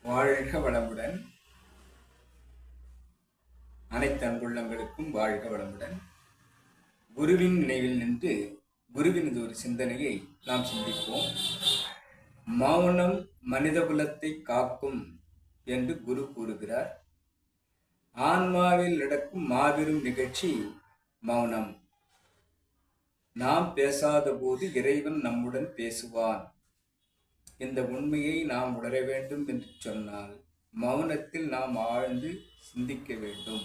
வாழ்க வளமுடன். அனைத்து அன்புள்ளங்களுக்கும் வாழ்க வளமுடன். குருவின் நினைவில் நின்று குருவினது ஒரு சிந்தனையை நாம் சிந்திப்போம். மௌனம் மனிதகுலத்தை காக்கும் என்று குரு கூறுகிறார். ஆன்மாவில் நடக்கும் மாபெரும் நிகழ்ச்சி மௌனம். நாம் பேசாத போது இறைவன் நம்முடன் பேசுவான். இந்த உண்மையை நாம் உணர வேண்டும் என்று சொன்னால் மௌனத்தில் நாம் ஆழ்ந்து சிந்திக்க வேண்டும்.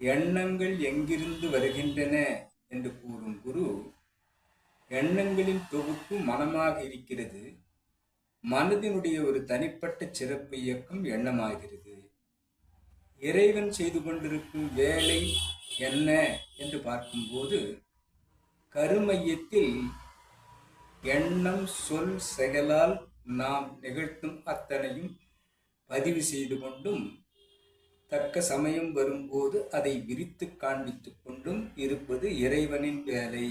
எண்ணங்கள் எங்கிருந்து வருகின்றன என்று கூறும் குரு, எண்ணங்களின் தொகுப்பு மனமாக இருக்கிறது. மனதினுடைய ஒரு தனிப்பட்ட சிறப்பு இயக்கம் எண்ணமாகிறது. இறைவன் செய்து கொண்டிருக்கும் வேலை என்ன என்று பார்க்கும்போது, கருமையத்தில் எண்ணம் சொல் செயலால் நாம் நிகழ்த்தும் அத்தனையும் பதிவு செய்து கொண்டும், தக்க சமயம் வரும்போது அதை விரித்து காண்பித்துக் கொண்டும் இருப்பது இறைவனின் வேலை.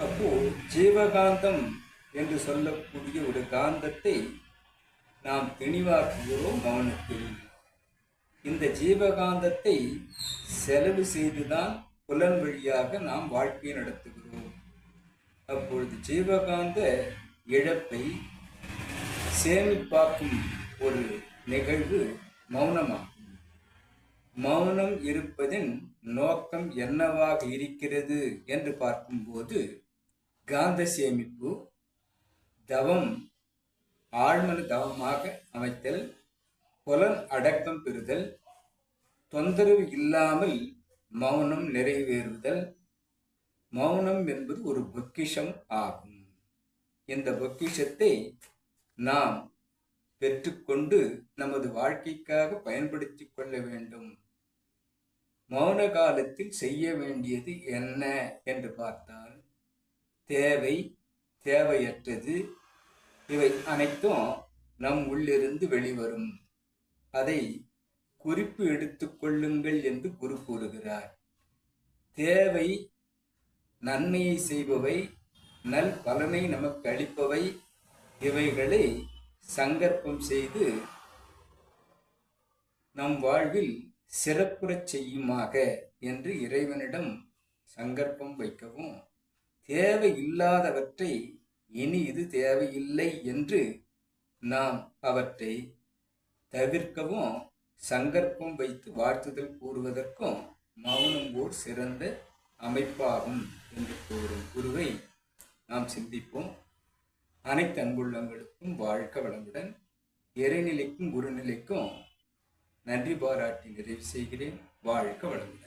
அப்போ ஜீவகாந்தம் என்று சொல்லக்கூடிய ஒரு காந்தத்தை நாம் தெளிவாக்குகிறோம் மௌனத்தில். இந்த ஜீவகாந்தத்தை செலவு செய்துதான் புலன் வழியாக நாம் வாழ்க்கையை நடத்துகிறோம். அப்பொழுது ஜீவகாந்த இழப்பை சேமிப்பாக்கும் ஒரு நிகழ்வு மௌனமாகும். மௌனம் இருப்பதின் நோக்கம் என்னவாக இருக்கிறது என்று பார்க்கும்போது, காந்த சேமிப்பு, தவம், ஆழ்மன தவமாக அமைத்தல், புலன் அடக்கம் பெறுதல், தொந்தரவு இல்லாமல் மௌனம் நிறைவேறுதல். மௌனம் என்பது ஒரு பொக்கிஷம் ஆகும். இந்த பொக்கிஷத்தை நாம் பெற்றுக்கொண்டு நமது வாழ்க்கைக்காக பயன்படுத்தி கொள்ள வேண்டும். மௌன காலத்தில் செய்ய வேண்டியது என்ன என்று பார்த்தால், தேவை, தேவையற்றது, இவை அனைத்தும் நம் உள்ளிருந்து வெளிவரும். அதை குறிப்பு எடுத்துக் கொள்ளுங்கள் என்று குரு கூறுகிறார். தேவை நன்மையை செய்பவை, நல் பலனை நமக்கு அளிப்பவை, இவைகளை சங்கற்பம் செய்து நம் வாழ்வில் சிறப்புறச் செய்யுமாக என்று இறைவனிடம் சங்கற்பம் வைக்கவும், தேவை இல்லாதவற்றை இனி இது தேவையில்லை என்று நாம் அவற்றை தவிர்க்கவும் சங்கற்பம் வைத்து வாழ்த்துதல் கூறுவதற்கும் மௌனம் ஓர் சிறந்த அமைப்பாகும் என்று கூறும் குருவை நாம் சிந்திப்போம். அனைத்து அன்புள்ளங்களுக்கும் வாழ்க வளமுடன். இறைநிலைக்கும் குருநிலைக்கும் நன்றி பாராட்டி நிறைவு செய்கிறேன். வாழ்க வளமுடன்.